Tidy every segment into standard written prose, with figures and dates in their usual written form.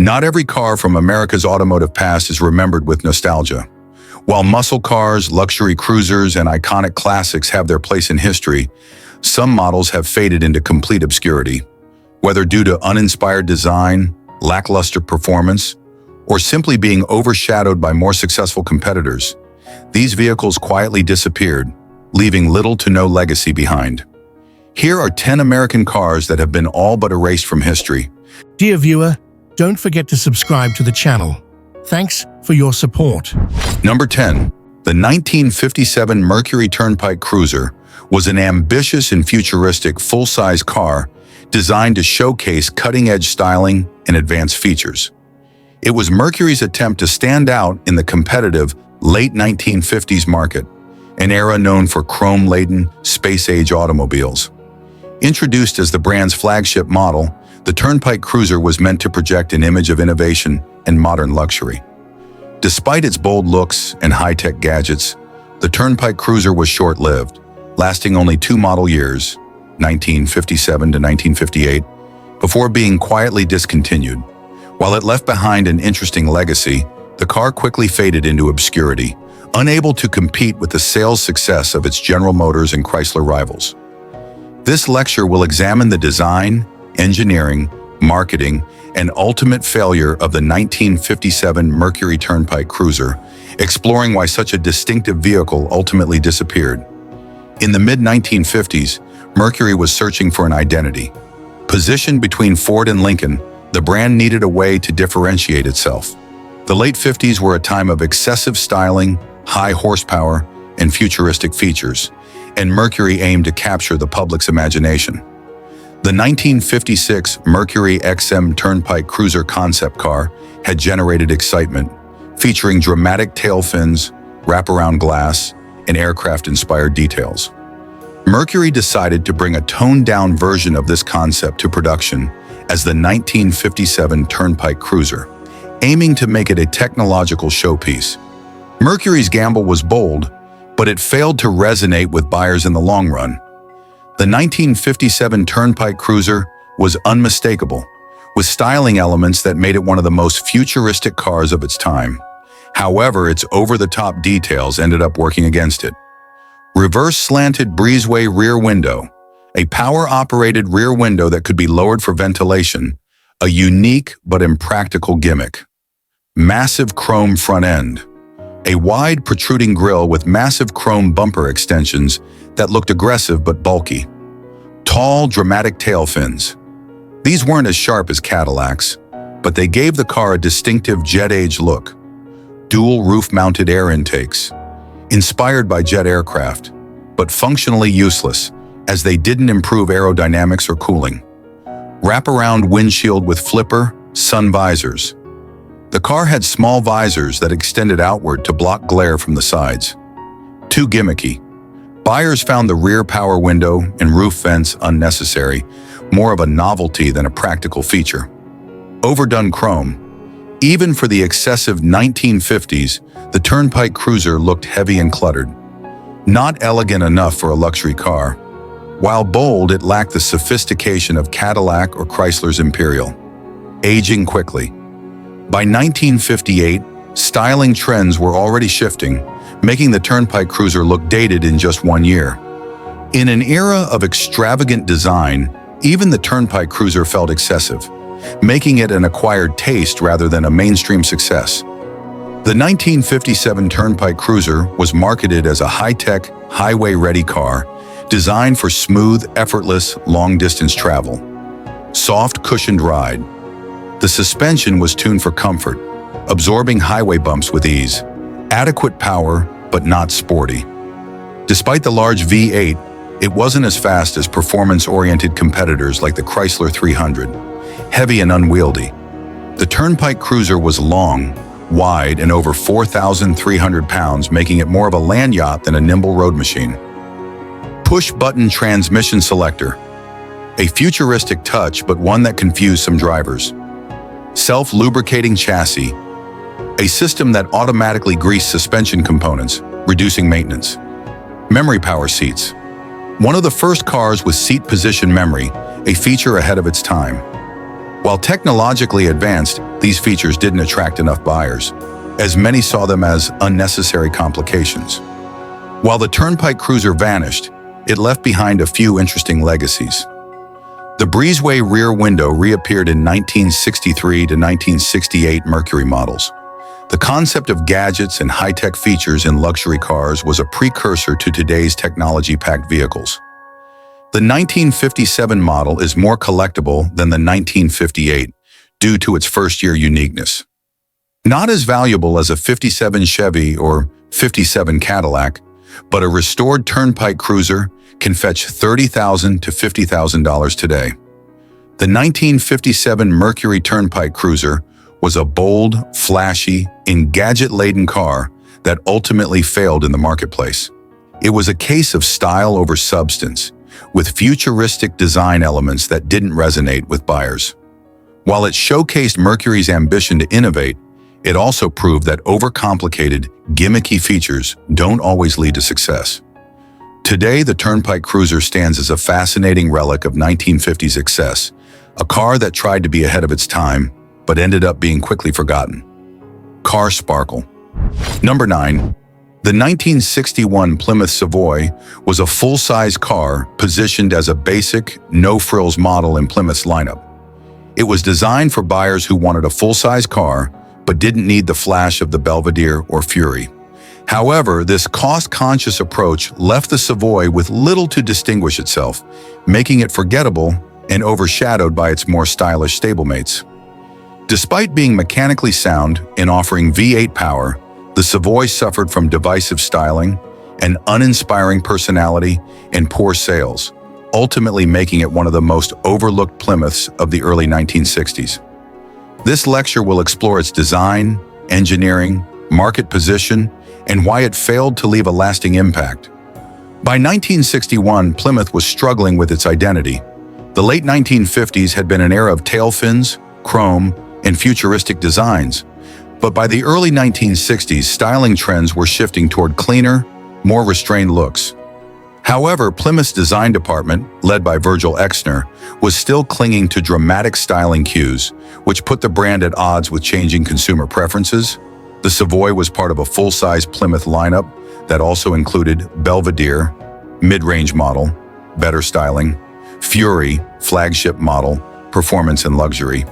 Not every car from America's automotive past is remembered with nostalgia. While muscle cars, luxury cruisers, and iconic classics have their place in history, some models have faded into complete obscurity. Whether due to uninspired design, lackluster performance, or simply being overshadowed by more successful competitors, these vehicles quietly disappeared, leaving little to no legacy behind. Here are 10 American cars that have been all but erased from history. Dear viewer, don't forget to subscribe to the channel. Thanks for your support. Number 10. The 1957 Mercury Turnpike Cruiser was an ambitious and futuristic full-size car designed to showcase cutting-edge styling and advanced features. It was Mercury's attempt to stand out in the competitive late 1950s market, an era known for chrome-laden, space-age automobiles. Introduced as the brand's flagship model, the Turnpike Cruiser was meant to project an image of innovation and modern luxury. Despite its bold looks and high-tech gadgets, the Turnpike Cruiser was short-lived, lasting only 2 model years, 1957 to 1958, before being quietly discontinued. While it left behind an interesting legacy, the car quickly faded into obscurity, unable to compete with the sales success of its General Motors and Chrysler rivals. This lecture will examine the design, engineering, marketing, and ultimate failure of the 1957 Mercury Turnpike Cruiser, exploring why such a distinctive vehicle ultimately disappeared. In the mid-1950s, Mercury was searching for an identity. Positioned between Ford and Lincoln, the brand needed a way to differentiate itself. The late 50s were a time of excessive styling, high horsepower, and futuristic features, and Mercury aimed to capture the public's imagination. The 1956 Mercury XM Turnpike Cruiser concept car had generated excitement, featuring dramatic tail fins, wraparound glass, and aircraft-inspired details. Mercury decided to bring a toned-down version of this concept to production as the 1957 Turnpike Cruiser, aiming to make it a technological showpiece. Mercury's gamble was bold, but it failed to resonate with buyers in the long run. The 1957 Turnpike Cruiser was unmistakable, with styling elements that made it one of the most futuristic cars of its time. However, its over-the-top details ended up working against it. Reverse slanted breezeway rear window, a power-operated rear window that could be lowered for ventilation, a unique but impractical gimmick. Massive chrome front end, a wide protruding grille with massive chrome bumper extensions that looked aggressive but bulky. Tall, dramatic tail fins. These weren't as sharp as Cadillacs, but they gave the car a distinctive jet-age look. Dual roof-mounted air intakes, inspired by jet aircraft, but functionally useless, as they didn't improve aerodynamics or cooling. Wraparound windshield with flipper, sun visors. The car had small visors that extended outward to block glare from the sides. Too gimmicky. Buyers found the rear power window and roof vents unnecessary, more of a novelty than a practical feature. Overdone chrome. Even for the excessive 1950s, the Turnpike Cruiser looked heavy and cluttered. Not elegant enough for a luxury car. While bold, it lacked the sophistication of Cadillac or Chrysler's Imperial. Aging quickly. By 1958, styling trends were already shifting, making the Turnpike Cruiser look dated in just 1 year. In an era of extravagant design, even the Turnpike Cruiser felt excessive, making it an acquired taste rather than a mainstream success. The 1957 Turnpike Cruiser was marketed as a high-tech, highway-ready car, designed for smooth, effortless, long-distance travel. Soft, cushioned ride. The suspension was tuned for comfort, absorbing highway bumps with ease. Adequate power, but not sporty. Despite the large V8, it wasn't as fast as performance-oriented competitors like the Chrysler 300, heavy and unwieldy. The Turnpike Cruiser was long, wide, and over 4,300 pounds, making it more of a land yacht than a nimble road machine. Push-button transmission selector. A futuristic touch, but one that confused some drivers. Self-lubricating chassis. A system that automatically greased suspension components, reducing maintenance. Memory power seats. One of the first cars with seat position memory, a feature ahead of its time. While technologically advanced, these features didn't attract enough buyers, as many saw them as unnecessary complications. While the Turnpike Cruiser vanished, it left behind a few interesting legacies. The breezeway rear window reappeared in 1963 to 1968 Mercury models. The concept of gadgets and high-tech features in luxury cars was a precursor to today's technology-packed vehicles. The 1957 model is more collectible than the 1958 due to its first-year uniqueness. Not as valuable as a 57 Chevy or 57 Cadillac, but a restored Turnpike Cruiser can fetch $30,000 to $50,000 today. The 1957 Mercury Turnpike Cruiser was a bold, flashy, and gadget-laden car that ultimately failed in the marketplace. It was a case of style over substance, with futuristic design elements that didn't resonate with buyers. While it showcased Mercury's ambition to innovate, it also proved that overcomplicated, gimmicky features don't always lead to success. Today, the Turnpike Cruiser stands as a fascinating relic of 1950s excess, a car that tried to be ahead of its time, but ended up being quickly forgotten. Car sparkle. Number 9. The 1961 Plymouth Savoy was a full-size car positioned as a basic, no-frills model in Plymouth's lineup. It was designed for buyers who wanted a full-size car but didn't need the flash of the Belvedere or Fury. However, this cost-conscious approach left the Savoy with little to distinguish itself, making it forgettable and overshadowed by its more stylish stablemates. Despite being mechanically sound and offering V8 power, the Savoy suffered from divisive styling, an uninspiring personality, and poor sales, ultimately making it one of the most overlooked Plymouths of the early 1960s. This lecture will explore its design, engineering, market position, and why it failed to leave a lasting impact. By 1961, Plymouth was struggling with its identity. The late 1950s had been an era of tail fins, chrome, and futuristic designs. But by the early 1960s, styling trends were shifting toward cleaner, more restrained looks. However, Plymouth's design department, led by Virgil Exner, was still clinging to dramatic styling cues, which put the brand at odds with changing consumer preferences. The Savoy was part of a full-size Plymouth lineup that also included Belvedere, mid-range model, better styling, Fury, flagship model, performance and luxury.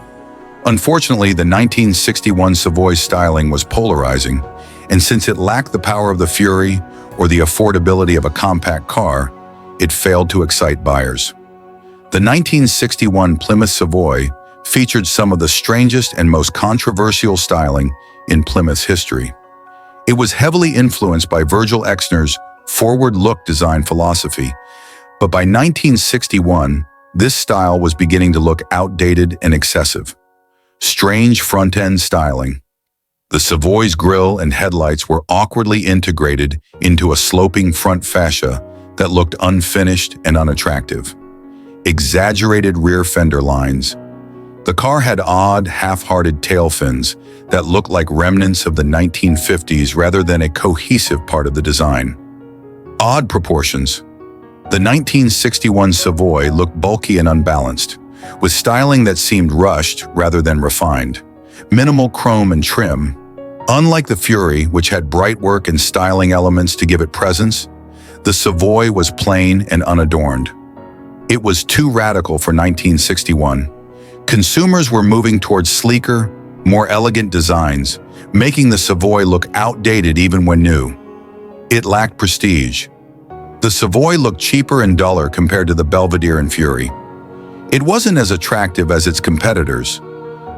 Unfortunately, the 1961 Savoy's styling was polarizing, and since it lacked the power of the Fury or the affordability of a compact car, it failed to excite buyers. The 1961 Plymouth Savoy featured some of the strangest and most controversial styling in Plymouth's history. It was heavily influenced by Virgil Exner's forward-look design philosophy, but by 1961, this style was beginning to look outdated and excessive. Strange front-end styling. The Savoy's grille and headlights were awkwardly integrated into a sloping front fascia that looked unfinished and unattractive. Exaggerated rear fender lines. The car had odd, half-hearted tail fins that looked like remnants of the 1950s rather than a cohesive part of the design. Odd proportions. The 1961 Savoy looked bulky and unbalanced, with styling that seemed rushed rather than refined. Minimal chrome and trim. Unlike the Fury, which had bright work and styling elements to give it presence, the Savoy was plain and unadorned. It was too radical for 1961. Consumers were moving towards sleeker, more elegant designs, making the Savoy look outdated even when new. It lacked prestige. The Savoy looked cheaper and duller compared to the Belvedere and Fury. It wasn't as attractive as its competitors.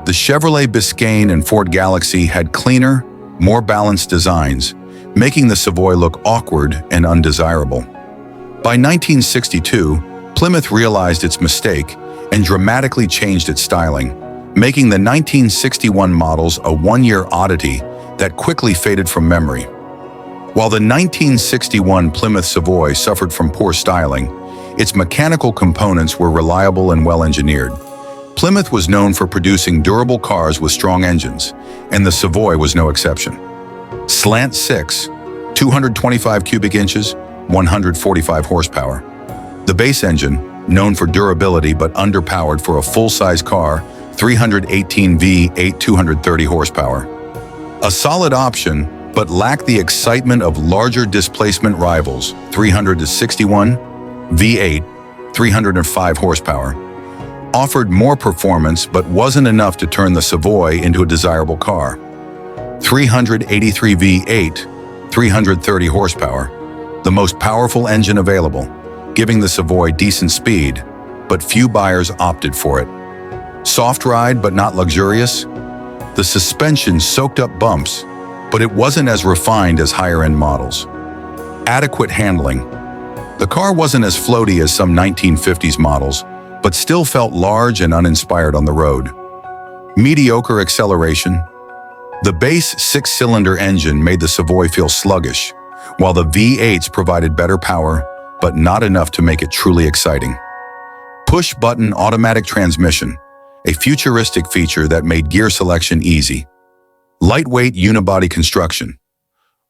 The Chevrolet Biscayne and Ford Galaxy had cleaner, more balanced designs, making the Savoy look awkward and undesirable. By 1962, Plymouth realized its mistake and dramatically changed its styling, making the 1961 models a one-year oddity that quickly faded from memory. While the 1961 Plymouth Savoy suffered from poor styling, its mechanical components were reliable and well-engineered. Plymouth was known for producing durable cars with strong engines, and the Savoy was no exception. Slant 6, 225 cubic inches, 145 horsepower. The base engine, known for durability but underpowered for a full-size car, 318 V8 230 horsepower. A solid option, but lacked the excitement of larger displacement rivals, 361 V8 305 horsepower. Offered more performance but wasn't enough to turn the Savoy into a desirable car. 383 V8 330 horsepower, the most powerful engine available, giving the Savoy decent speed, but few buyers opted for it. Soft ride but not luxurious. The suspension soaked up bumps, but it wasn't as refined as higher-end models. Adequate handling. The car wasn't as floaty as some 1950s models, but still felt large and uninspired on the road. Mediocre acceleration. The base six-cylinder engine made the Savoy feel sluggish, while the V8s provided better power, but not enough to make it truly exciting. Push-button automatic transmission, a futuristic feature that made gear selection easy. Lightweight unibody construction.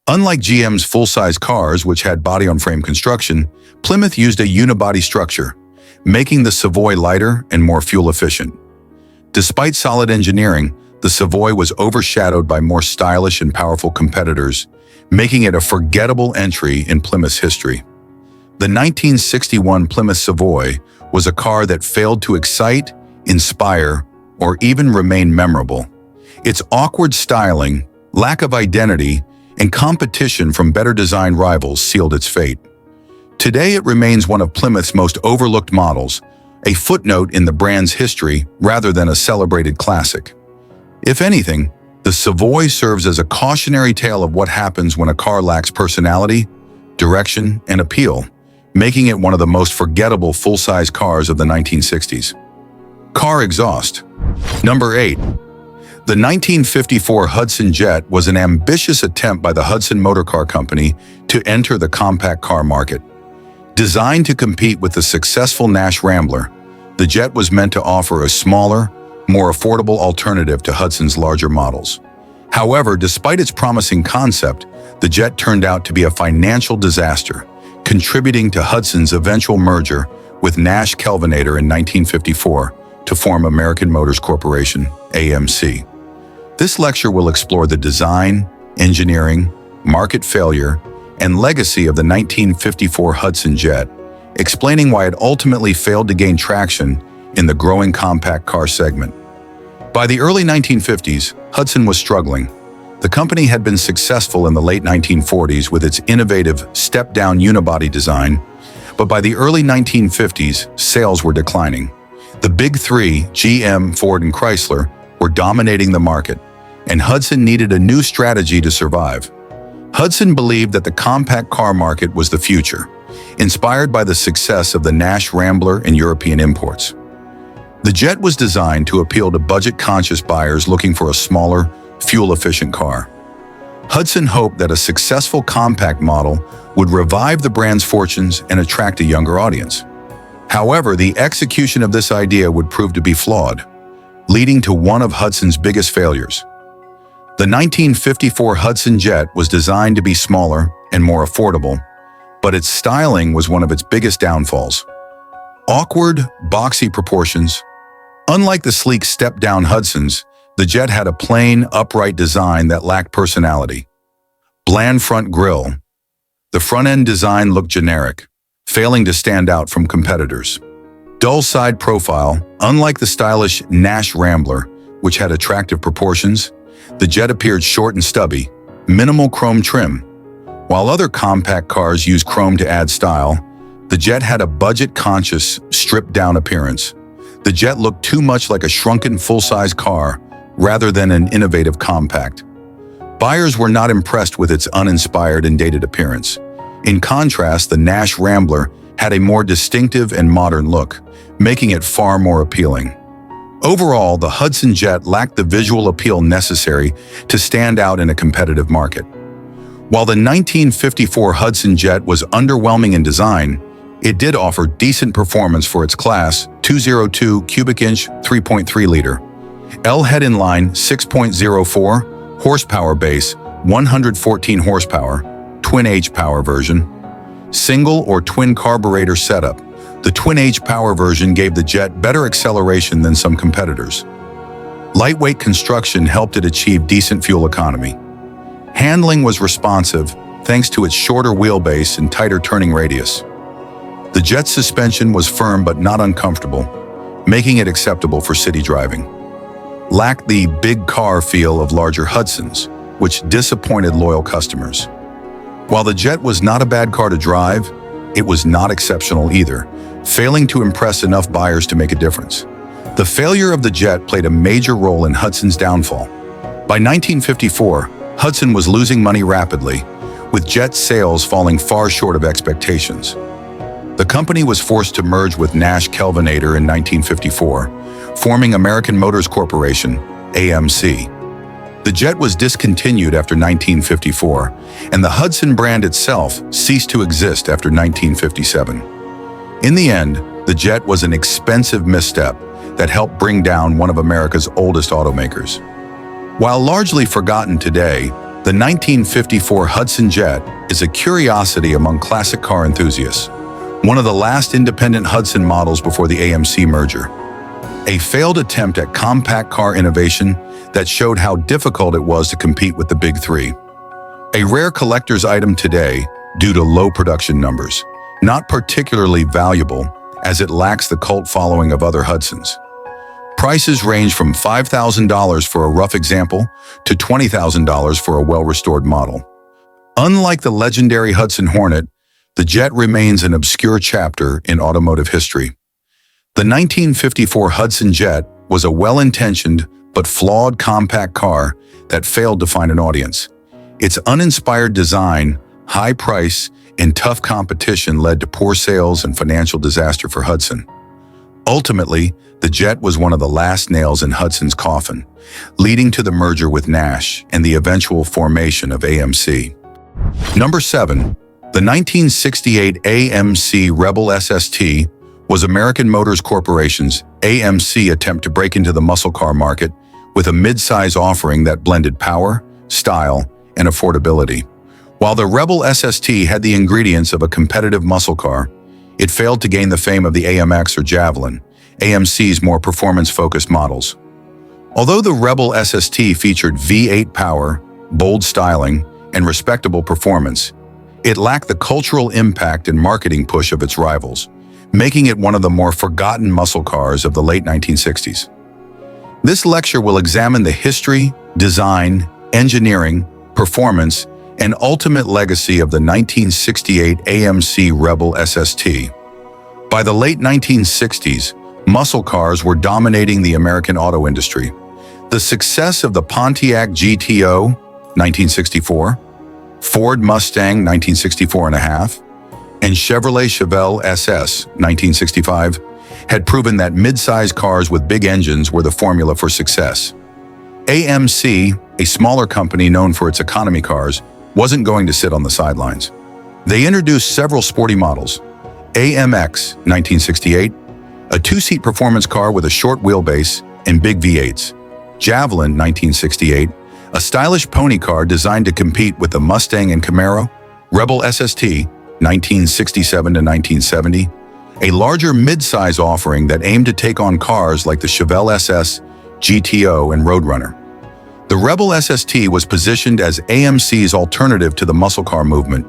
Unlike GM's full-size cars, which had body-on-frame construction, Plymouth used a unibody structure, making the Savoy lighter and more fuel-efficient. Despite solid engineering, the Savoy was overshadowed by more stylish and powerful competitors, making it a forgettable entry in Plymouth's history. The 1961 Plymouth Savoy was a car that failed to excite, inspire, or even remain memorable. Its awkward styling, lack of identity, and competition from better-designed rivals sealed its fate. Today it remains one of Plymouth's most overlooked models, a footnote in the brand's history rather than a celebrated classic. If anything, the Savoy serves as a cautionary tale of what happens when a car lacks personality, direction, and appeal, making it one of the most forgettable full-size cars of the 1960s. Car exhaust. Number 8. The 1954 Hudson Jet was an ambitious attempt by the Hudson Motor Car Company to enter the compact car market. Designed to compete with the successful Nash Rambler, the Jet was meant to offer a smaller, more affordable alternative to Hudson's larger models. However, despite its promising concept, the Jet turned out to be a financial disaster, contributing to Hudson's eventual merger with Nash Kelvinator in 1954 to form American Motors Corporation, AMC. This lecture will explore the design, engineering, market failure, and legacy of the 1954 Hudson Jet, explaining why it ultimately failed to gain traction in the growing compact car segment. By the early 1950s, Hudson was struggling. The company had been successful in the late 1940s with its innovative step-down unibody design, but by the early 1950s, sales were declining. The big three, GM, Ford, and Chrysler, were dominating the market, and Hudson needed a new strategy to survive. Hudson believed that the compact car market was the future, inspired by the success of the Nash Rambler and European imports. The Jet was designed to appeal to budget-conscious buyers looking for a smaller, fuel-efficient car. Hudson hoped that a successful compact model would revive the brand's fortunes and attract a younger audience. However, the execution of this idea would prove to be flawed, leading to one of Hudson's biggest failures. The 1954 Hudson Jet was designed to be smaller and more affordable, but its styling was one of its biggest downfalls. Awkward, boxy proportions. Unlike the sleek step-down Hudsons, the Jet had a plain, upright design that lacked personality. Bland front grille. The front-end design looked generic, failing to stand out from competitors. Dull side profile. Unlike the stylish Nash Rambler, which had attractive proportions, the Jet appeared short and stubby, minimal chrome trim. While other compact cars used chrome to add style, the Jet had a budget-conscious, stripped-down appearance. The Jet looked too much like a shrunken full-size car rather than an innovative compact. Buyers were not impressed with its uninspired and dated appearance. In contrast, the Nash Rambler had a more distinctive and modern look, making it far more appealing. Overall, the Hudson Jet lacked the visual appeal necessary to stand out in a competitive market. While the 1954 Hudson Jet was underwhelming in design, it did offer decent performance for its class, 202 cubic inch 3.3 liter. L head inline 6.04, horsepower base 114 horsepower, twin H-power version. Single or twin carburetor setup. The twin H-power version gave the Jet better acceleration than some competitors. Lightweight construction helped it achieve decent fuel economy. Handling was responsive thanks to its shorter wheelbase and tighter turning radius. The Jet's suspension was firm but not uncomfortable, making it acceptable for city driving. Lacked the big car feel of larger Hudsons, which disappointed loyal customers. While the Jet was not a bad car to drive, it was not exceptional either, failing to impress enough buyers to make a difference. The failure of the Jet played a major role in Hudson's downfall. By 1954, Hudson was losing money rapidly, with Jet sales falling far short of expectations. The company was forced to merge with Nash Kelvinator in 1954, forming American Motors Corporation, AMC. The Jet was discontinued after 1954, and the Hudson brand itself ceased to exist after 1957. In the end, the Jet was an expensive misstep that helped bring down one of America's oldest automakers. While largely forgotten today, the 1954 Hudson Jet is a curiosity among classic car enthusiasts, one of the last independent Hudson models before the AMC merger. A failed attempt at compact car innovation that showed how difficult it was to compete with the Big Three. A rare collector's item today due to low production numbers, not particularly valuable as it lacks the cult following of other Hudsons. Prices range from $5,000 for a rough example to $20,000 for a well-restored model. Unlike the legendary Hudson Hornet, the Jet remains an obscure chapter in automotive history. The 1954 Hudson Jet was a well-intentioned but flawed compact car that failed to find an audience. Its uninspired design, high price, and tough competition led to poor sales and financial disaster for Hudson. Ultimately, the Jet was one of the last nails in Hudson's coffin, leading to the merger with Nash and the eventual formation of AMC. Number 7. The 1968 AMC Rebel SST was American Motors Corporation's AMC attempt to break into the muscle car market with a mid-size offering that blended power, style, and affordability. While the Rebel SST had the ingredients of a competitive muscle car, it failed to gain the fame of the AMX or Javelin, AMC's more performance-focused models. Although the Rebel SST featured V8 power, bold styling, and respectable performance, it lacked the cultural impact and marketing push of its rivals, making it one of the more forgotten muscle cars of the late 1960s. This lecture will examine the history, design, engineering, performance, and ultimate legacy of the 1968 AMC Rebel SST. By the late 1960s, muscle cars were dominating the American auto industry. The success of the Pontiac GTO, 1964, Ford Mustang, 1964 and a half, and Chevrolet Chevelle SS, 1965, had proven that mid-size cars with big engines were the formula for success. AMC, a smaller company known for its economy cars, wasn't going to sit on the sidelines. They introduced several sporty models. AMX, 1968, a two-seat performance car with a short wheelbase and big V8s. Javelin, 1968, a stylish pony car designed to compete with the Mustang and Camaro. Rebel SST, 1967 to 1970, a larger mid-size offering that aimed to take on cars like the Chevelle SS, GTO, and Roadrunner. The Rebel SST was positioned as AMC's alternative to the muscle car movement,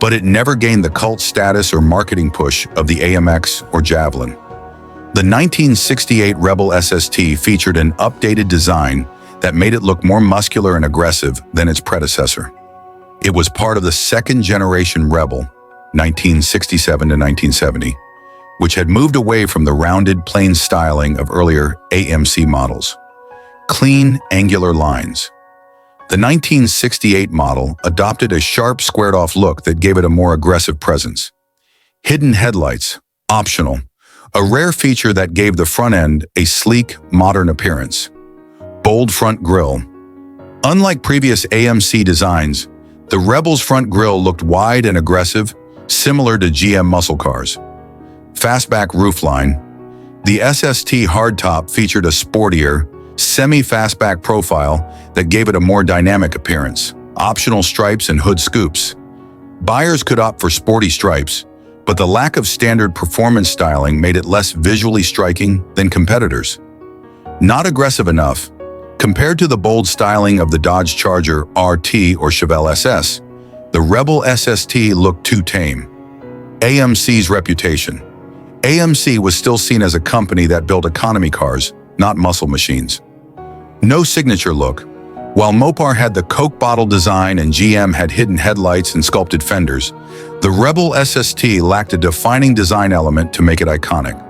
but it never gained the cult status or marketing push of the AMX or Javelin. The 1968 Rebel SST featured an updated design that made it look more muscular and aggressive than its predecessor. It was part of the second-generation Rebel, 1967 to 1970, which had moved away from the rounded, plain styling of earlier AMC models. Clean, angular lines. The 1968 model adopted a sharp, squared-off look that gave it a more aggressive presence. Hidden headlights, optional, a rare feature that gave the front end a sleek, modern appearance. Bold front grille. Unlike previous AMC designs, the Rebel's front grille looked wide and aggressive, similar to GM muscle cars. Fastback roofline. The SST hardtop featured a sportier, semi-fastback profile that gave it a more dynamic appearance. Optional stripes and hood scoops. Buyers could opt for sporty stripes, but the lack of standard performance styling made it less visually striking than competitors. Not aggressive enough, Compared to the bold styling of the Dodge Charger RT or Chevelle SS, the Rebel SST looked too tame. AMC's reputation. AMC was still seen as a company that built economy cars, not muscle machines. No signature look. While Mopar had the Coke bottle design and GM had hidden headlights and sculpted fenders, the Rebel SST lacked a defining design element to make it iconic.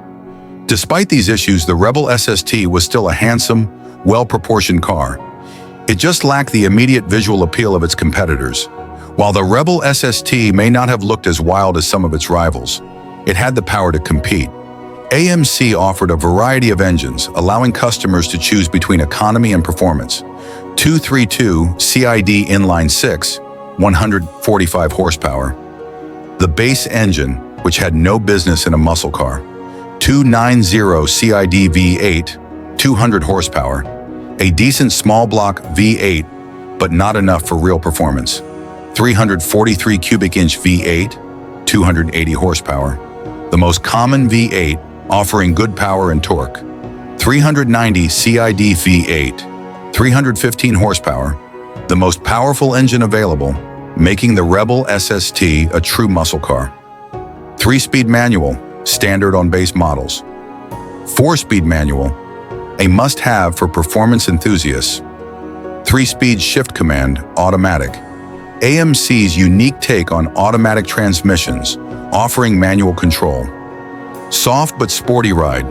Despite these issues, the Rebel SST was still a handsome, well-proportioned car. It just lacked the immediate visual appeal of its competitors. While the Rebel SST may not have looked as wild as some of its rivals, it had the power to compete. AMC offered a variety of engines, allowing customers to choose between economy and performance. 232 CID inline-six, 145 horsepower. The base engine, which had no business in a muscle car. 290 CID V8, 200 horsepower. A decent small block V8, but not enough for real performance. 343 cubic inch V8, 280 horsepower. The most common V8, offering good power and torque. 390 CID V8, 315 horsepower. The most powerful engine available, making the Rebel SST a true muscle car. 3-speed manual, standard on base models. 4-speed manual, a must-have for performance enthusiasts. 3-speed shift command, automatic. AMC's unique take on automatic transmissions, offering manual control. Soft but sporty ride.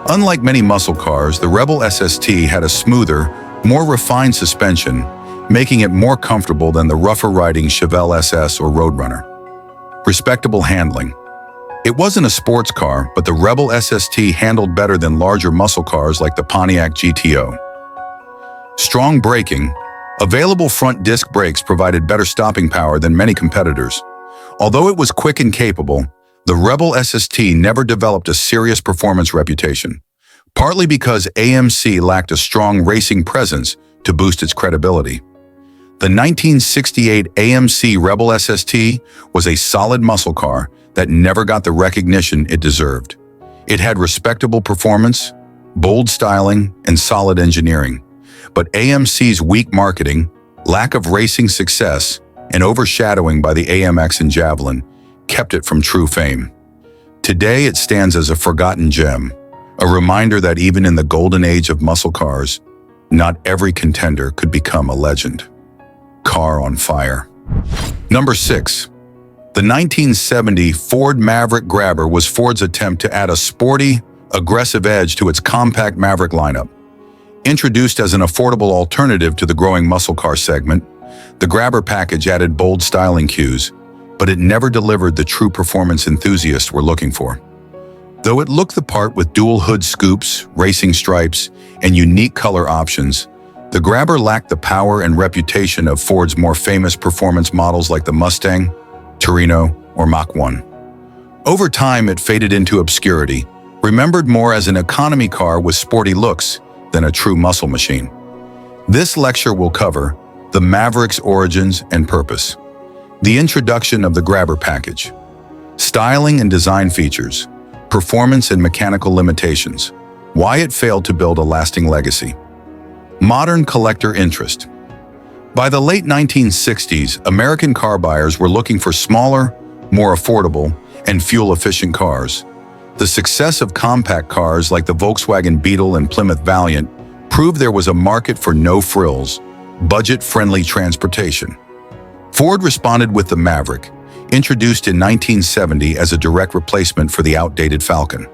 Unlike many muscle cars, the Rebel SST had a smoother, more refined suspension, making it more comfortable than the rougher-riding Chevelle SS or Roadrunner. Respectable handling. It wasn't a sports car, but the Rebel SST handled better than larger muscle cars like the Pontiac GTO. Strong braking. Available front disc brakes provided better stopping power than many competitors. Although it was quick and capable, the Rebel SST never developed a serious performance reputation, partly because AMC lacked a strong racing presence to boost its credibility. The 1968 AMC Rebel SST was a solid muscle car that never got the recognition it deserved. It had respectable performance, bold styling, and solid engineering. But AMC's weak marketing, lack of racing success, and overshadowing by the AMX and Javelin kept it from true fame. Today, it stands as a forgotten gem, a reminder that even in the golden age of muscle cars, not every contender could become a legend. Car on fire. Number 6. The 1970 Ford Maverick Grabber was Ford's attempt to add a sporty, aggressive edge to its compact Maverick lineup. Introduced as an affordable alternative to the growing muscle car segment, the Grabber package added bold styling cues, but it never delivered the true performance enthusiasts were looking for. Though it looked the part with dual hood scoops, racing stripes, and unique color options, the Grabber lacked the power and reputation of Ford's more famous performance models like the Mustang, Torino, or Mach 1. Over time, it faded into obscurity, remembered more as an economy car with sporty looks than a true muscle machine. This lecture will cover the Maverick's origins and purpose, the introduction of the Grabber package, styling and design features, performance and mechanical limitations, why it failed to build a lasting legacy. Modern collector interest. By the late 1960s, American car buyers were looking for smaller, more affordable, and fuel-efficient cars. The success of compact cars like the Volkswagen Beetle and Plymouth Valiant proved there was a market for no-frills, budget-friendly transportation. Ford responded with the Maverick, introduced in 1970 as a direct replacement for the outdated Falcon.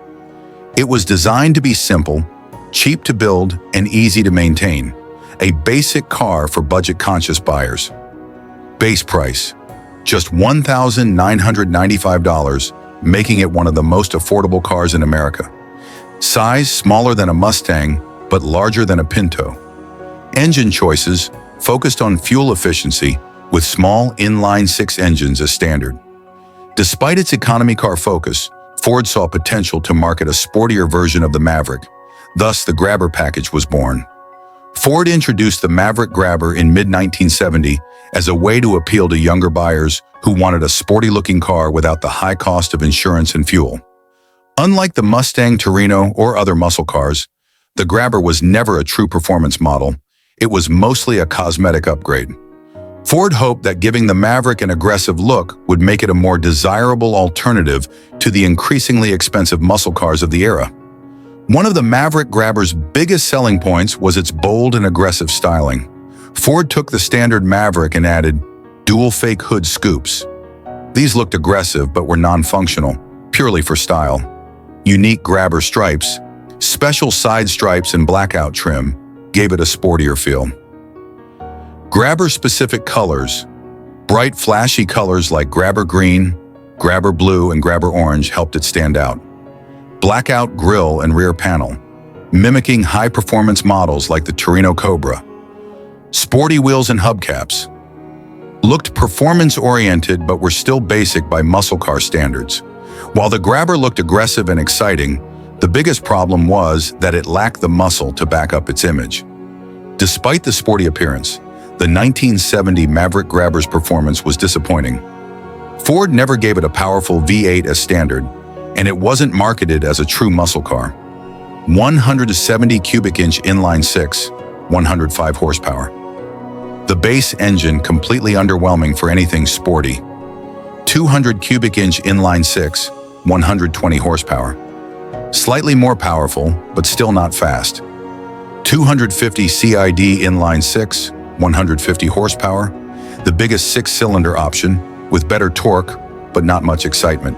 It was designed to be simple, cheap to build, and easy to maintain, a basic car for budget-conscious buyers. Base price, just $1,995, making it one of the most affordable cars in America. Size smaller than a Mustang, but larger than a Pinto. Engine choices focused on fuel efficiency with small inline-six engines as standard. Despite its economy car focus, Ford saw potential to market a sportier version of the Maverick. Thus, the Grabber package was born. Ford introduced the Maverick Grabber in mid-1970 as a way to appeal to younger buyers who wanted a sporty-looking car without the high cost of insurance and fuel. Unlike the Mustang, Torino, or other muscle cars, The Grabber was never a true performance model. It was mostly a cosmetic upgrade. Ford hoped that giving the Maverick an aggressive look would make it a more desirable alternative to the increasingly expensive muscle cars of the era. One of the Maverick Grabber's biggest selling points was its bold and aggressive styling. Ford took the standard Maverick and added dual fake hood scoops. These looked aggressive but were non-functional, purely for style. Unique Grabber stripes, special side stripes and blackout trim gave it a sportier feel. Grabber-specific colors, bright flashy colors like Grabber Green, Grabber Blue, and Grabber Orange helped it stand out. Blackout grille and rear panel, mimicking high-performance models like the Torino Cobra. Sporty wheels and hubcaps, looked performance-oriented but were still basic by muscle car standards. While the Grabber looked aggressive and exciting, the biggest problem was that it lacked the muscle to back up its image. Despite the sporty appearance, the 1970 Maverick Grabber's performance was disappointing. Ford never gave it a powerful V8 as standard, and it wasn't marketed as a true muscle car. 170 cubic inch inline-six, 105 horsepower. The base engine completely underwhelming for anything sporty. 200 cubic inch inline-six, 120 horsepower. Slightly more powerful, but still not fast. 250 CID inline-six, 150 horsepower, the biggest six-cylinder option, with better torque, but not much excitement.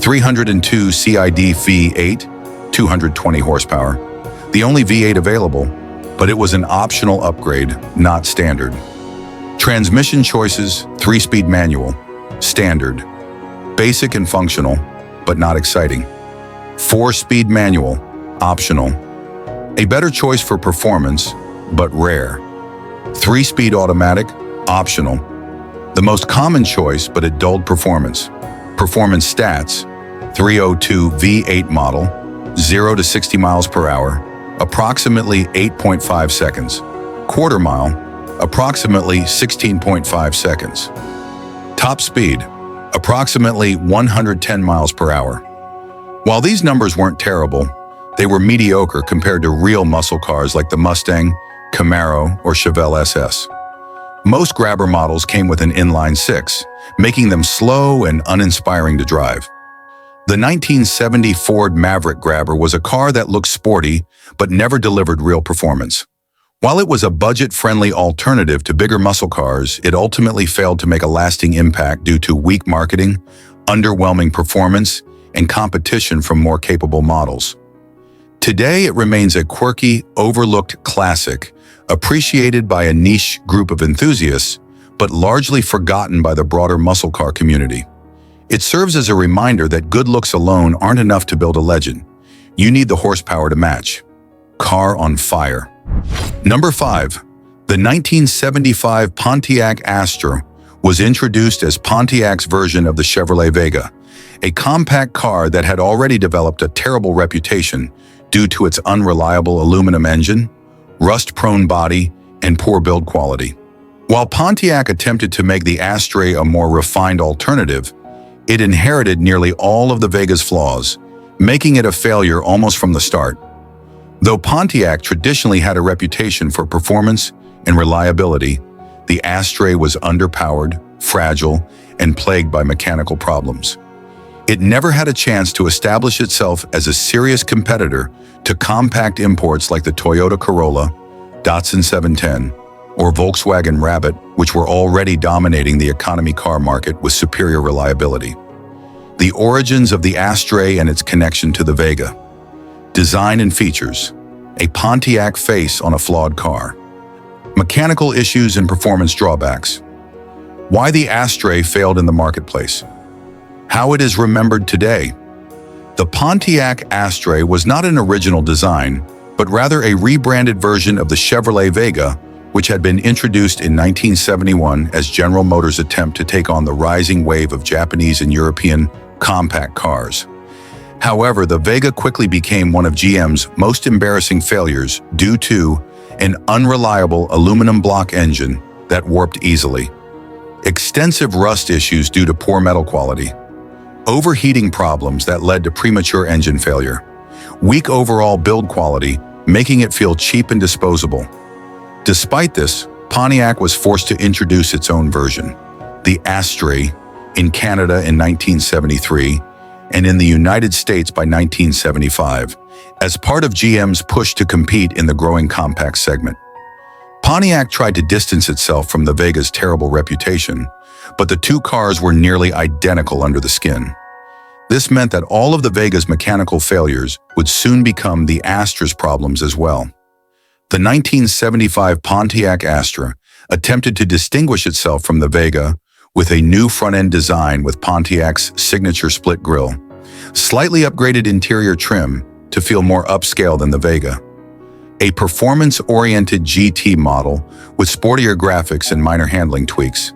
302 CID V8, 220 horsepower, the only V8 available, but it was an optional upgrade, not standard. Transmission choices, 3-speed manual, standard. Basic and functional, but not exciting. 4-speed manual, optional. A better choice for performance, but rare. 3-speed automatic, optional. The most common choice, but it dulled performance. Performance stats, 302 V8 model, 0 to 60 miles per hour, approximately 8.5 seconds. Quarter mile, approximately 16.5 seconds. Top speed, approximately 110 miles per hour. While these numbers weren't terrible, they were mediocre compared to real muscle cars like the Mustang, Camaro, or Chevelle SS. Most Grabber models came with an inline-six, making them slow and uninspiring to drive. The 1970 Ford Maverick Grabber was a car that looked sporty but never delivered real performance. While it was a budget-friendly alternative to bigger muscle cars, it ultimately failed to make a lasting impact due to weak marketing, underwhelming performance, and competition from more capable models. Today, it remains a quirky, overlooked classic, appreciated by a niche group of enthusiasts, but largely forgotten by the broader muscle car community. It serves as a reminder that good looks alone aren't enough to build a legend. You need the horsepower to match. Car on fire. Number 5. The 1975 Pontiac Astra was introduced as Pontiac's version of the Chevrolet Vega, a compact car that had already developed a terrible reputation due to its unreliable aluminum engine, rust-prone body, and poor build quality. While Pontiac attempted to make the Astra a more refined alternative, it inherited nearly all of the Vega's flaws, making it a failure almost from the start. Though Pontiac traditionally had a reputation for performance and reliability, the Astra was underpowered, fragile, and plagued by mechanical problems. It never had a chance to establish itself as a serious competitor to compact imports like the Toyota Corolla, Datsun 710, or Volkswagen Rabbit, which were already dominating the economy car market with superior reliability. The origins of the Astra and its connection to the Vega. Design and features. A Pontiac face on a flawed car. Mechanical issues and performance drawbacks. Why the Astra failed in the marketplace. How it is remembered today. The Pontiac Astra was not an original design, but rather a rebranded version of the Chevrolet Vega, which had been introduced in 1971 as General Motors' attempt to take on the rising wave of Japanese and European compact cars. However, the Vega quickly became one of GM's most embarrassing failures due to an unreliable aluminum block engine that warped easily, extensive rust issues due to poor metal quality, overheating problems that led to premature engine failure, weak overall build quality making it feel cheap and disposable. Despite this, Pontiac was forced to introduce its own version, the Astra, in Canada in 1973 and in the United States by 1975, as part of GM's push to compete in the growing compact segment. Pontiac tried to distance itself from the Vega's terrible reputation, but the two cars were nearly identical under the skin. This meant that all of the Vega's mechanical failures would soon become the Astra's problems as well. The 1975 Pontiac Astra attempted to distinguish itself from the Vega with a new front-end design with Pontiac's signature split grille, slightly upgraded interior trim to feel more upscale than the Vega, a performance-oriented GT model with sportier graphics and minor handling tweaks.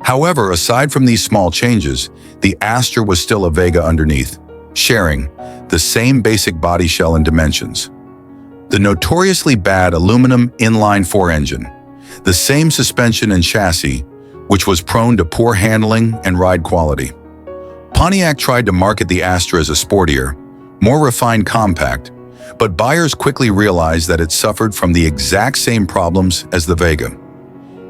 However, aside from these small changes, the Astra was still a Vega underneath, sharing the same basic body shell and dimensions. The notoriously bad aluminum inline-4 engine, the same suspension and chassis, which was prone to poor handling and ride quality. Pontiac tried to market the Astra as a sportier, more refined compact, but buyers quickly realized that it suffered from the exact same problems as the Vega.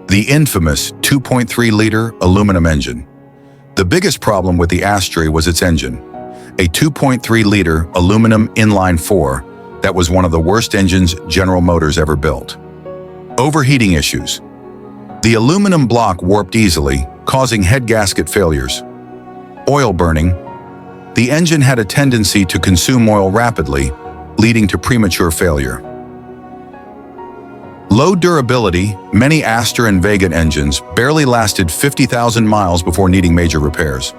The infamous 2.3-liter aluminum engine. The biggest problem with the Astra was its engine, a 2.3-liter aluminum inline-4 that was one of the worst engines General Motors ever built. Overheating issues. The aluminum block warped easily, causing head gasket failures. Oil burning. The engine had a tendency to consume oil rapidly, leading to premature failure. Low durability. Many Astra and Vega engines barely lasted 50,000 miles before needing major repairs.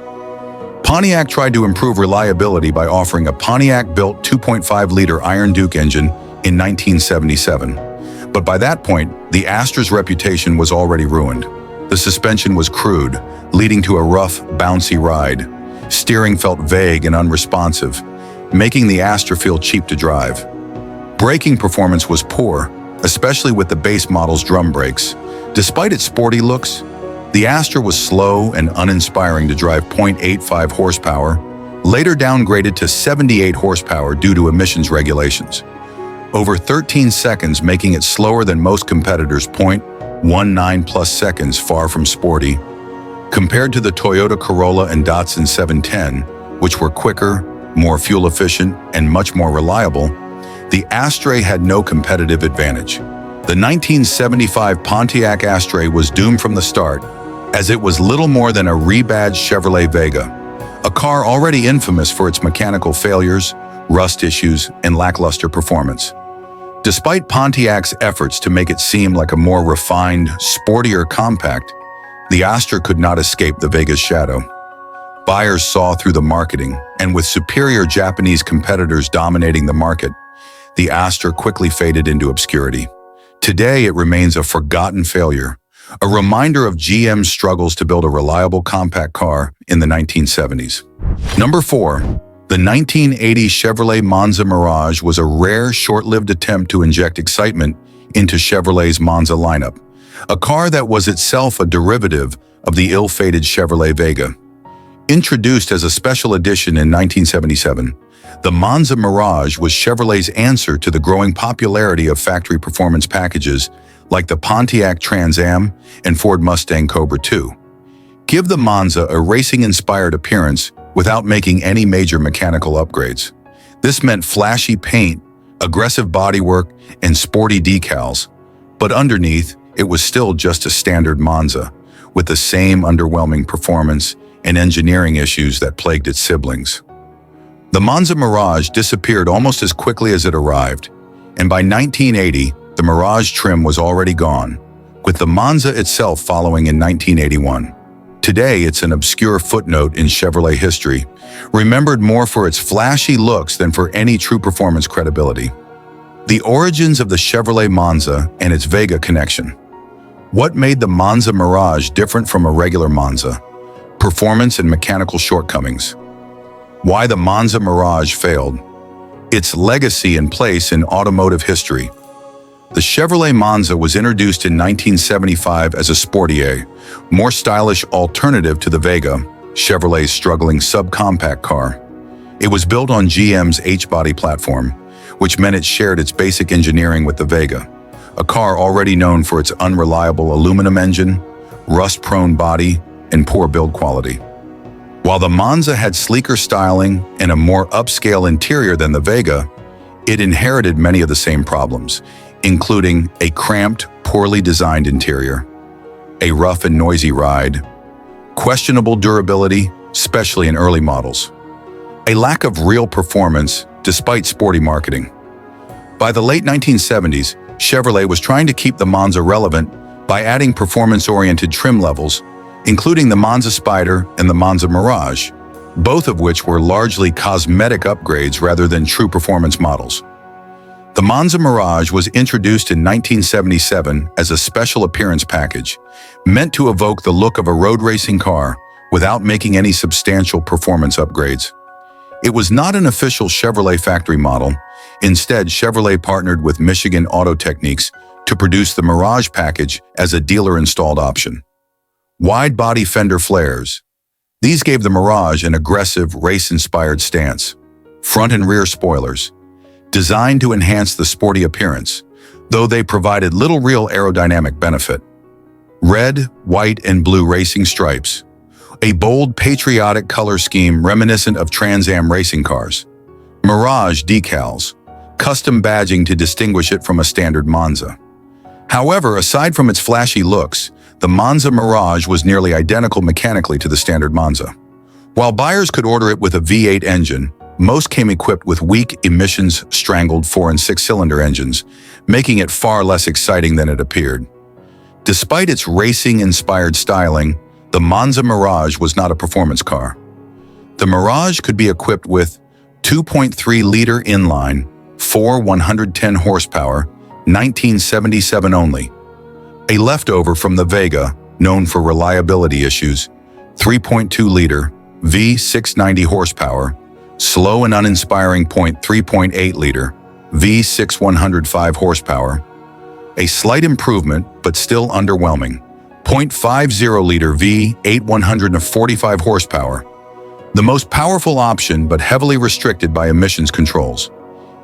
Pontiac tried to improve reliability by offering a Pontiac-built 2.5-liter Iron Duke engine in 1977. But by that point, the Astra's reputation was already ruined. The suspension was crude, leading to a rough, bouncy ride. Steering felt vague and unresponsive, making the Astra feel cheap to drive. Braking performance was poor, especially with the base model's drum brakes. Despite its sporty looks, the Astra was slow and uninspiring to drive. 0.85 horsepower, later downgraded to 78 horsepower due to emissions regulations. Over 13 seconds, making it slower than most competitors. 0.19 plus seconds, far from sporty. Compared to the Toyota Corolla and Datsun 710, which were quicker, more fuel-efficient, and much more reliable, the Astra had no competitive advantage. The 1975 Pontiac Astra was doomed from the start, as it was little more than a rebadged Chevrolet Vega, a car already infamous for its mechanical failures, rust issues, and lackluster performance. Despite Pontiac's efforts to make it seem like a more refined, sportier compact, the Astra could not escape the Vega's shadow. Buyers saw through the marketing, and with superior Japanese competitors dominating the market, the Astra quickly faded into obscurity. Today, it remains a forgotten failure, a reminder of GM's struggles to build a reliable compact car in the 1970s. Number 4. The 1980 Chevrolet Monza Mirage was a rare, short-lived attempt to inject excitement into Chevrolet's Monza lineup, a car that was itself a derivative of the ill-fated Chevrolet Vega. Introduced as a special edition in 1977, the Monza Mirage was Chevrolet's answer to the growing popularity of factory performance packages like the Pontiac Trans Am and Ford Mustang Cobra II. Give the Monza a racing-inspired appearance without making any major mechanical upgrades. This meant flashy paint, aggressive bodywork, and sporty decals. But underneath, it was still just a standard Monza, with the same underwhelming performance and engineering issues that plagued its siblings. The Monza Mirage disappeared almost as quickly as it arrived, and by 1980, the Mirage trim was already gone, with the Monza itself following in 1981. Today, it's an obscure footnote in Chevrolet history, remembered more for its flashy looks than for any true performance credibility. The origins of the Chevrolet Monza and its Vega connection. What made the Monza Mirage different from a regular Monza? Performance and mechanical shortcomings. Why the Monza Mirage failed. Its legacy and place in automotive history. The Chevrolet Monza was introduced in 1975 as a sportier, more stylish alternative to the Vega, Chevrolet's struggling subcompact car. It was built on GM's H-body platform, which meant it shared its basic engineering with the Vega, a car already known for its unreliable aluminum engine, rust-prone body, and poor build quality. While the Monza had sleeker styling and a more upscale interior than the Vega, it inherited many of the same problems, including a cramped, poorly designed interior, a rough and noisy ride, questionable durability, especially in early models, a lack of real performance despite sporty marketing. By the late 1970s, Chevrolet was trying to keep the Monza relevant by adding performance-oriented trim levels, including the Monza Spider and the Monza Mirage, both of which were largely cosmetic upgrades rather than true performance models. The Monza Mirage was introduced in 1977 as a special appearance package, meant to evoke the look of a road racing car without making any substantial performance upgrades. It was not an official Chevrolet factory model. Instead, Chevrolet partnered with Michigan Automakers to produce the Mirage package as a dealer-installed option. Wide-body fender flares. These gave the Mirage an aggressive, race-inspired stance. Front and rear spoilers, designed to enhance the sporty appearance, though they provided little real aerodynamic benefit. Red, white, and blue racing stripes. A bold, patriotic color scheme reminiscent of Trans Am racing cars. Mirage decals, custom badging to distinguish it from a standard Monza. However, aside from its flashy looks, the Monza Mirage was nearly identical mechanically to the standard Monza. While buyers could order it with a V8 engine, most came equipped with weak, emissions-strangled 4- and 6-cylinder engines, making it far less exciting than it appeared. Despite its racing-inspired styling, the Monza Mirage was not a performance car. The Mirage could be equipped with 2.3-liter inline, 110 horsepower, 1977 only. A leftover from the Vega, known for reliability issues, 3.2-liter, V690 horsepower, slow and uninspiring 3.8-liter, V6 105 horsepower, a slight improvement but still underwhelming, 0.50-liter V8 145 horsepower, the most powerful option but heavily restricted by emissions controls.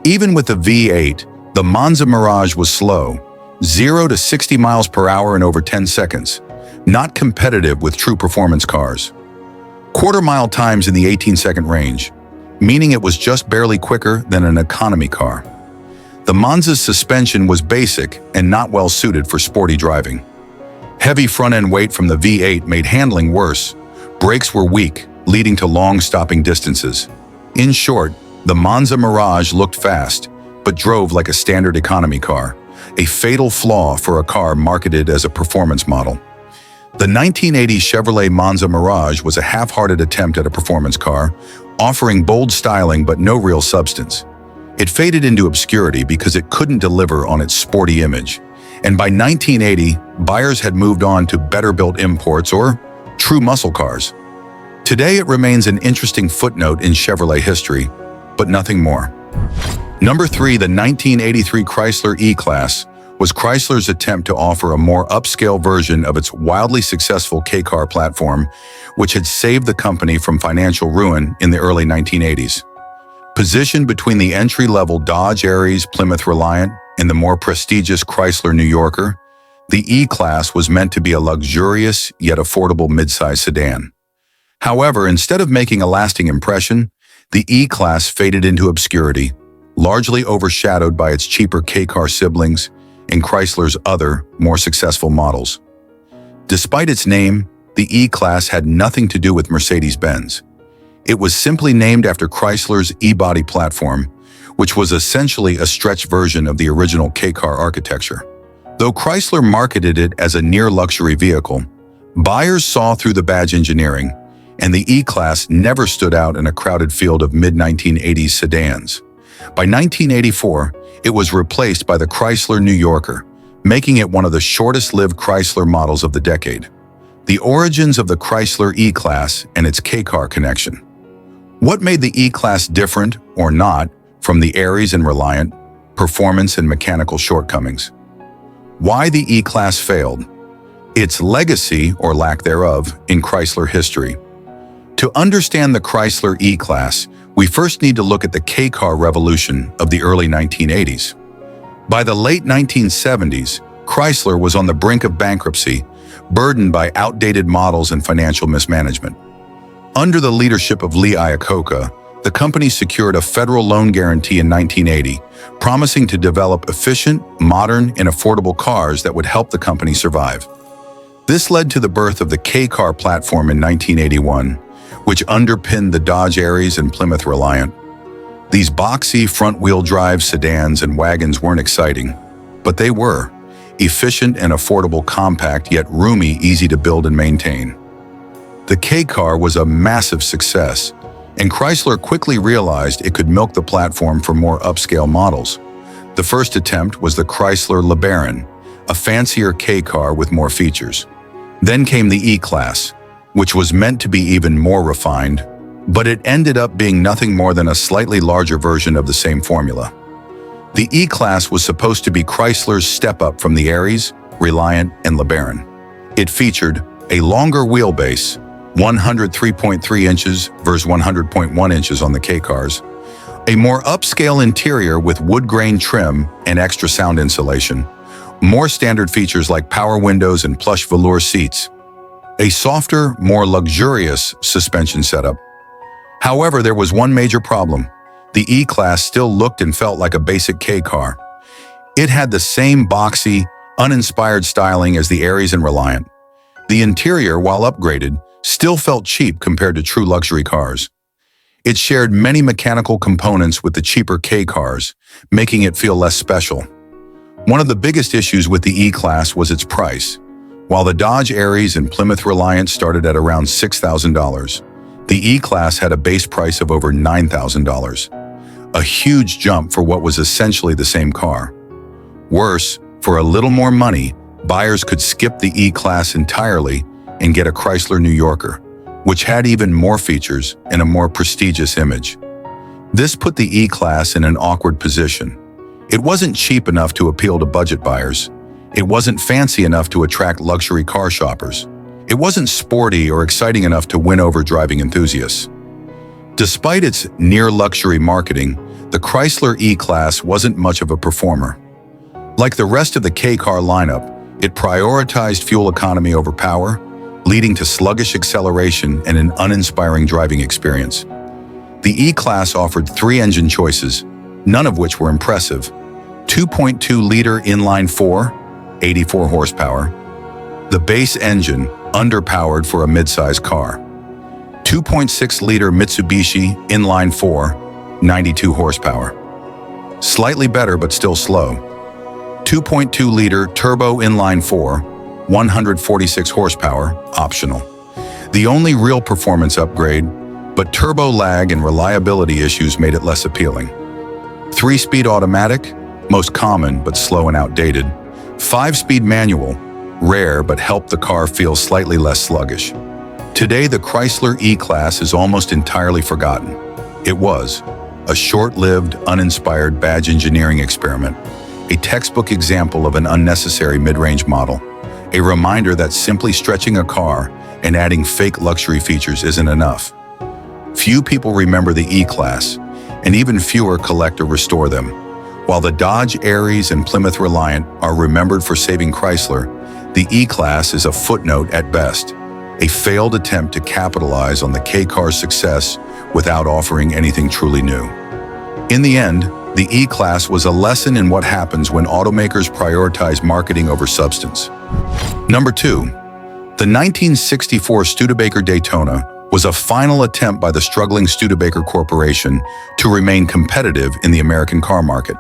Even with the V8, the Monza Mirage was slow, 0 to 60 miles per hour in over 10 seconds, not competitive with true performance cars. Quarter-mile times in the 18-second range, meaning it was just barely quicker than an economy car. The Monza's suspension was basic and not well suited for sporty driving. Heavy front-end weight from the V8 made handling worse. Brakes were weak, leading to long stopping distances. In short, the Monza Mirage looked fast, but drove like a standard economy car, a fatal flaw for a car marketed as a performance model. The 1980 Chevrolet Monza Mirage was a half-hearted attempt at a performance car, offering bold styling but no real substance. It faded into obscurity because it couldn't deliver on its sporty image, and by 1980, buyers had moved on to better-built imports or true muscle cars. Today, it remains an interesting footnote in Chevrolet history, but nothing more. Number 3, the 1983 Chrysler E-Class was Chrysler's attempt to offer a more upscale version of its wildly successful K-car platform, which had saved the company from financial ruin in the early 1980s. Positioned between the entry-level Dodge Aries Plymouth Reliant and the more prestigious Chrysler New Yorker, the E-Class was meant to be a luxurious yet affordable midsize sedan. However, instead of making a lasting impression, the E-Class faded into obscurity, largely overshadowed by its cheaper K-car siblings and Chrysler's other, more successful models. Despite its name, the E-Class had nothing to do with Mercedes-Benz. It was simply named after Chrysler's E-body platform, which was essentially a stretched version of the original K-car architecture. Though Chrysler marketed it as a near-luxury vehicle, buyers saw through the badge engineering, and the E-Class never stood out in a crowded field of mid-1980s sedans. By 1984, it was replaced by the Chrysler New Yorker, making it one of the shortest-lived Chrysler models of the decade. The origins of the Chrysler E-Class and its K-car connection. What made the E-Class different, or not, from the Aries and Reliant, performance and mechanical shortcomings? Why the E-Class failed? Its legacy, or lack thereof, in Chrysler history. To understand the Chrysler E-Class, we first need to look at the K-car revolution of the early 1980s. By the late 1970s, Chrysler was on the brink of bankruptcy, burdened by outdated models and financial mismanagement. Under the leadership of Lee Iacocca, the company secured a federal loan guarantee in 1980, promising to develop efficient, modern, and affordable cars that would help the company survive. This led to the birth of the K-car platform in 1981, which underpinned the Dodge Aries and Plymouth Reliant. These boxy front-wheel drive sedans and wagons weren't exciting, but they were efficient and affordable, compact, yet roomy, easy to build and maintain. The K-car was a massive success, and Chrysler quickly realized it could milk the platform for more upscale models. The first attempt was the Chrysler LeBaron, a fancier K-car with more features. Then came the E-Class, which was meant to be even more refined, but it ended up being nothing more than a slightly larger version of the same formula. The E-Class was supposed to be Chrysler's step up from the Aries, Reliant, and LeBaron. It featured a longer wheelbase, 103.3 inches versus 100.1 inches on the K-cars, a more upscale interior with wood grain trim and extra sound insulation, more standard features like power windows and plush velour seats, a softer, more luxurious suspension setup. However, there was one major problem. The E-Class still looked and felt like a basic K-car. It had the same boxy, uninspired styling as the Aries and Reliant. The interior, while upgraded, still felt cheap compared to true luxury cars. It shared many mechanical components with the cheaper K-cars, making it feel less special. One of the biggest issues with the E-Class was its price. While the Dodge Aries and Plymouth Reliant started at around $6,000, the E-Class had a base price of over $9,000. A huge jump for what was essentially the same car. Worse, for a little more money, buyers could skip the E-Class entirely and get a Chrysler New Yorker, which had even more features and a more prestigious image. This put the E-Class in an awkward position. It wasn't cheap enough to appeal to budget buyers. It wasn't fancy enough to attract luxury car shoppers. It wasn't sporty or exciting enough to win over driving enthusiasts. Despite its near-luxury marketing, the Chrysler E-Class wasn't much of a performer. Like the rest of the K-car lineup, it prioritized fuel economy over power, leading to sluggish acceleration and an uninspiring driving experience. The E-Class offered 3 engine choices, none of which were impressive. 2.2-liter inline-4, 84 horsepower. The base engine, underpowered for a mid-size car. 2.6-liter Mitsubishi inline-4, 92 horsepower. Slightly better but still slow. 2.2-liter turbo inline-4, 146 horsepower, optional. The only real performance upgrade, but turbo lag and reliability issues made it less appealing. 3-speed automatic, most common but slow and outdated. 5-speed manual, rare but helped the car feel slightly less sluggish. Today, the Chrysler E-Class is almost entirely forgotten. It was a short-lived, uninspired badge engineering experiment, a textbook example of an unnecessary mid-range model, a reminder that simply stretching a car and adding fake luxury features isn't enough. Few people remember the E-Class, and even fewer collect or restore them. While the Dodge Aries and Plymouth Reliant are remembered for saving Chrysler, the E-Class is a footnote at best, a failed attempt to capitalize on the K-car's success without offering anything truly new. In the end, the E-Class was a lesson in what happens when automakers prioritize marketing over substance. Number 2. The 1964 Studebaker Daytona was a final attempt by the struggling Studebaker Corporation to remain competitive in the American car market.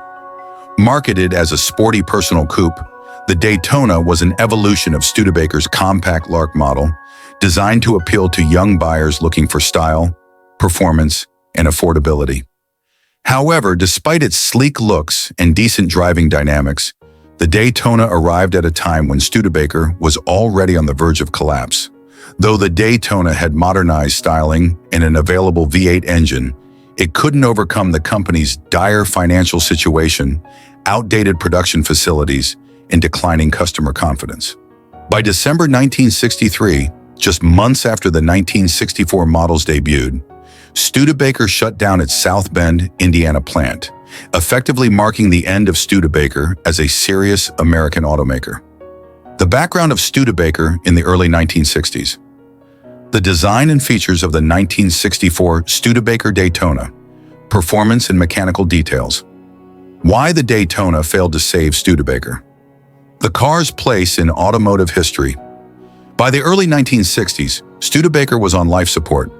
Marketed as a sporty personal coupe, the Daytona was an evolution of Studebaker's compact Lark model, designed to appeal to young buyers looking for style, performance, and affordability. However, despite its sleek looks and decent driving dynamics, the Daytona arrived at a time when Studebaker was already on the verge of collapse. Though the Daytona had modernized styling and an available V8 engine, it couldn't overcome the company's dire financial situation, outdated production facilities, and declining customer confidence. By December 1963, just months after the 1964 models debuted, Studebaker shut down its South Bend, Indiana plant, effectively marking the end of Studebaker as a serious American automaker. The background of Studebaker in the early 1960s. The design and features of the 1964 Studebaker Daytona. Performance and mechanical details. Why the Daytona failed to save Studebaker. The car's place in automotive history. By the early 1960s, Studebaker was on life support.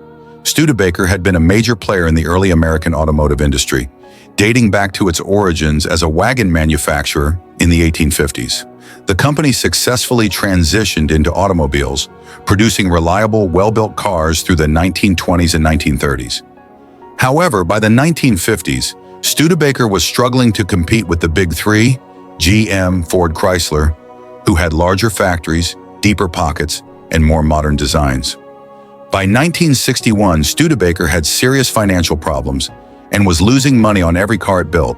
Studebaker had been a major player in the early American automotive industry, dating back to its origins as a wagon manufacturer in the 1850s. The company successfully transitioned into automobiles, producing reliable, well-built cars through the 1920s and 1930s. However, by the 1950s, Studebaker was struggling to compete with the Big Three, GM, Ford, Chrysler, who had larger factories, deeper pockets, and more modern designs. By 1961, Studebaker had serious financial problems and was losing money on every car it built.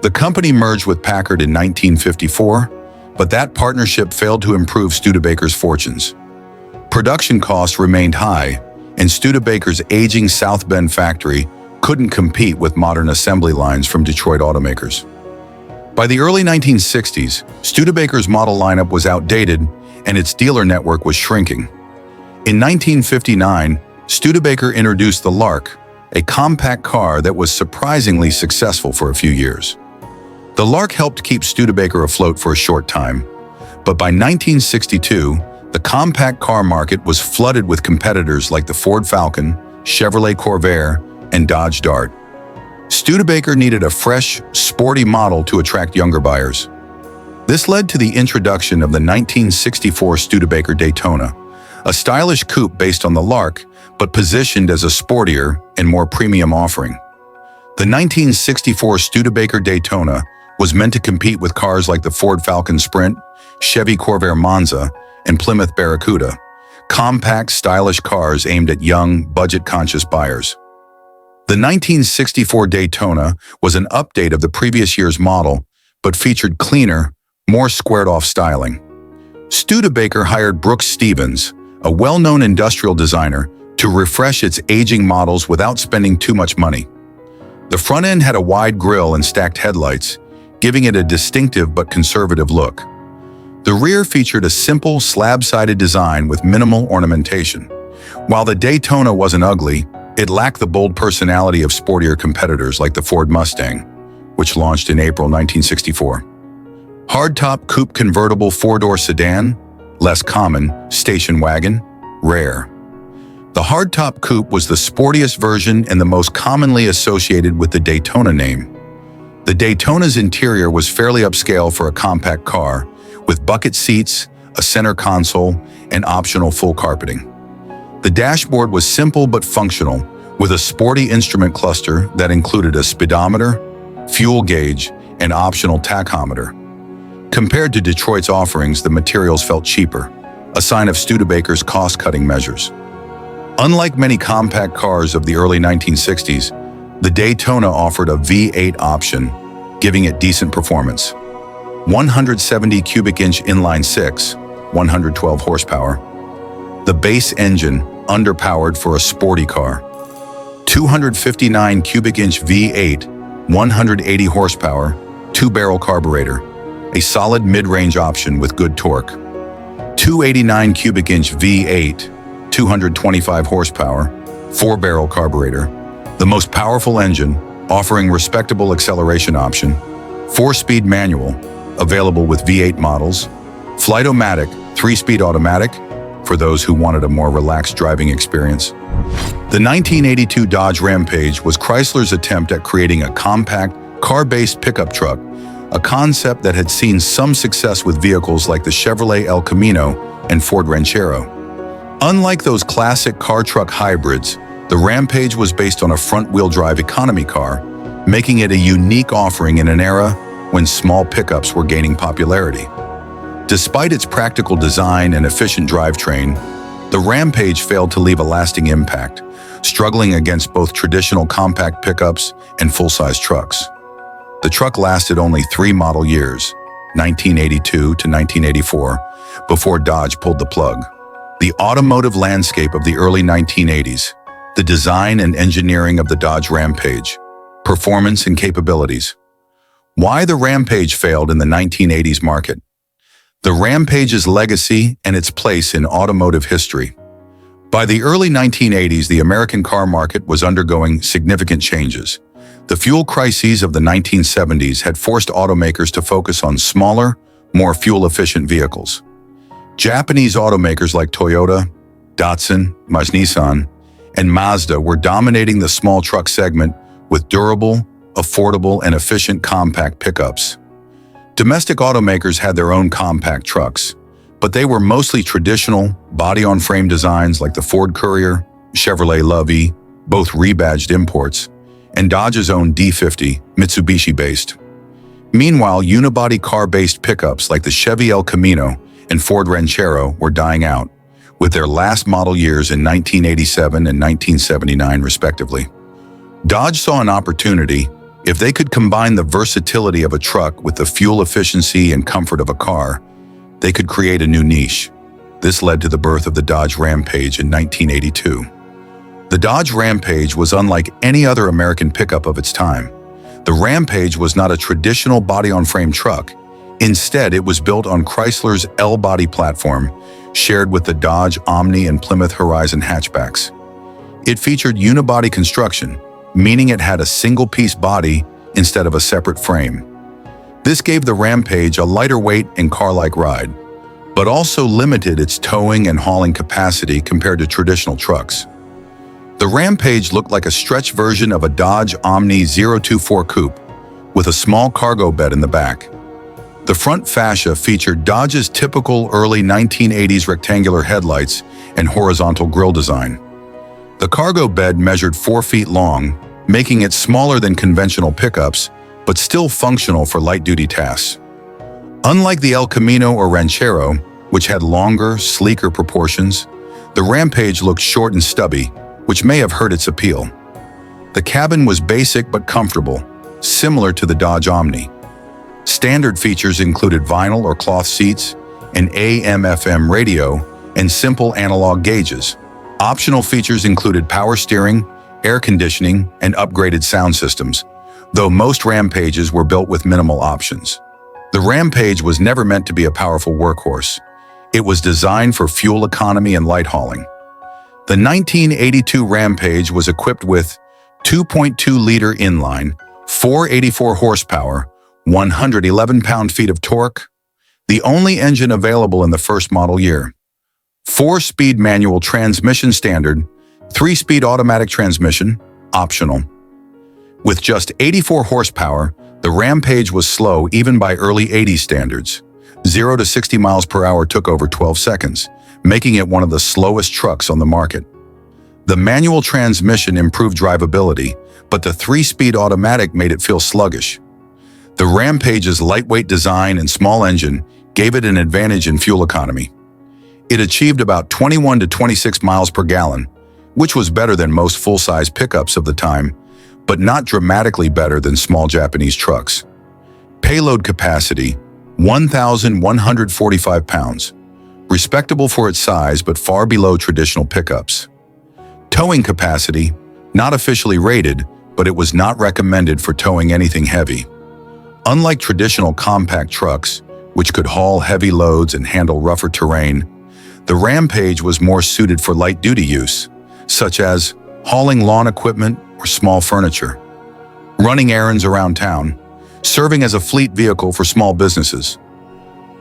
The company merged with Packard in 1954, but that partnership failed to improve Studebaker's fortunes. Production costs remained high, and Studebaker's aging South Bend factory couldn't compete with modern assembly lines from Detroit automakers. By the early 1960s, Studebaker's model lineup was outdated and its dealer network was shrinking. In 1959, Studebaker introduced the Lark, a compact car that was surprisingly successful for a few years. The Lark helped keep Studebaker afloat for a short time, but by 1962, the compact car market was flooded with competitors like the Ford Falcon, Chevrolet Corvair, and Dodge Dart. Studebaker needed a fresh, sporty model to attract younger buyers. This led to the introduction of the 1964 Studebaker Daytona, a stylish coupe based on the Lark, but positioned as a sportier and more premium offering. The 1964 Studebaker Daytona was meant to compete with cars like the Ford Falcon Sprint, Chevy Corvair Monza, and Plymouth Barracuda, compact, stylish cars aimed at young, budget-conscious buyers. The 1964 Daytona was an update of the previous year's model, but featured cleaner, more squared-off styling. Studebaker hired Brooks Stevens, a well-known industrial designer, to refresh its aging models without spending too much money. The front end had a wide grille and stacked headlights, giving it a distinctive but conservative look. The rear featured a simple, slab-sided design with minimal ornamentation. While the Daytona wasn't ugly, it lacked the bold personality of sportier competitors like the Ford Mustang, which launched in April 1964. Hardtop coupe convertible four-door sedan, less common, station wagon, rare. The hardtop coupe was the sportiest version and the most commonly associated with the Daytona name. The Daytona's interior was fairly upscale for a compact car, with bucket seats, a center console, and optional full carpeting. The dashboard was simple but functional, with a sporty instrument cluster that included a speedometer, fuel gauge, and optional tachometer. Compared to Detroit's offerings, the materials felt cheaper, a sign of Studebaker's cost-cutting measures. Unlike many compact cars of the early 1960s, the Daytona offered a V8 option, giving it decent performance. 170 cubic inch inline six, 112 horsepower. The base engine, underpowered for a sporty car. 259 cubic inch V8, 180 horsepower, two-barrel carburetor. A solid mid-range option with good torque. 289 cubic inch V8, 225 horsepower, four-barrel carburetor. The most powerful engine, offering respectable acceleration option. Four-speed manual, available with V8 models. Flight-O-Matic, three-speed automatic, for those who wanted a more relaxed driving experience. The 1982 Dodge Rampage was Chrysler's attempt at creating a compact, car-based pickup truck, a concept that had seen some success with vehicles like the Chevrolet El Camino and Ford Ranchero. Unlike those classic car-truck hybrids, the Rampage was based on a front-wheel drive economy car, making it a unique offering in an era when small pickups were gaining popularity. Despite its practical design and efficient drivetrain, the Rampage failed to leave a lasting impact, struggling against both traditional compact pickups and full-size trucks. The truck lasted only 3 model years, 1982 to 1984, before Dodge pulled the plug. The automotive landscape of the early 1980s. The design and engineering of the Dodge Rampage. Performance and capabilities. Why the Rampage failed in the 1980s market. The Rampage's legacy and its place in automotive history. By the early 1980s, the American car market was undergoing significant changes. The fuel crises of the 1970s had forced automakers to focus on smaller, more fuel-efficient vehicles. Japanese automakers like Toyota, Datsun, Nissan, and Mazda were dominating the small truck segment with durable, affordable, and efficient compact pickups. Domestic automakers had their own compact trucks, but they were mostly traditional, body-on-frame designs like the Ford Courier, Chevrolet Love-E, both rebadged imports, and Dodge's own D50, Mitsubishi-based. Meanwhile, unibody car-based pickups like the Chevy El Camino and Ford Ranchero were dying out, with their last model years in 1987 and 1979 respectively. Dodge saw an opportunity. If they could combine the versatility of a truck with the fuel efficiency and comfort of a car, they could create a new niche. This led to the birth of the Dodge Rampage in 1982. The Dodge Rampage was unlike any other American pickup of its time. The Rampage was not a traditional body-on-frame truck. Instead, it was built on Chrysler's L-body platform, shared with the Dodge Omni and Plymouth Horizon hatchbacks. It featured unibody construction, meaning it had a single-piece body instead of a separate frame. This gave the Rampage a lighter weight and car-like ride, but also limited its towing and hauling capacity compared to traditional trucks. The Rampage looked like a stretched version of a Dodge Omni 024 Coupe, with a small cargo bed in the back. The front fascia featured Dodge's typical early 1980s rectangular headlights and horizontal grille design. The cargo bed measured 4 feet long, making it smaller than conventional pickups, but still functional for light-duty tasks. Unlike the El Camino or Ranchero, which had longer, sleeker proportions, the Rampage looked short and stubby, which may have hurt its appeal. The cabin was basic but comfortable, similar to the Dodge Omni. Standard features included vinyl or cloth seats, an AM/FM radio, and simple analog gauges. Optional features included power steering, air conditioning, and upgraded sound systems, though most Rampages were built with minimal options. The Rampage was never meant to be a powerful workhorse. It was designed for fuel economy and light hauling. The 1982 Rampage was equipped with 2.2-liter inline, 484 horsepower, 111 pound-feet of torque, the only engine available in the first model year. 4-speed manual transmission standard, 3-speed automatic transmission, optional. With just 84 horsepower, the Rampage was slow even by early 80s standards. 0 to 60 miles per hour took over 12 seconds, making it one of the slowest trucks on the market. The manual transmission improved drivability, but the 3-speed automatic made it feel sluggish. The Rampage's lightweight design and small engine gave it an advantage in fuel economy. It achieved about 21 to 26 miles per gallon, which was better than most full-size pickups of the time, but not dramatically better than small Japanese trucks. Payload capacity, 1,145 pounds. Respectable for its size but far below traditional pickups. Towing capacity, not officially rated, but it was not recommended for towing anything heavy. Unlike traditional compact trucks, which could haul heavy loads and handle rougher terrain, the Rampage was more suited for light-duty use, such as hauling lawn equipment or small furniture, running errands around town, serving as a fleet vehicle for small businesses.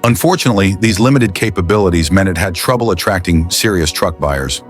Unfortunately, these limited capabilities meant it had trouble attracting serious truck buyers.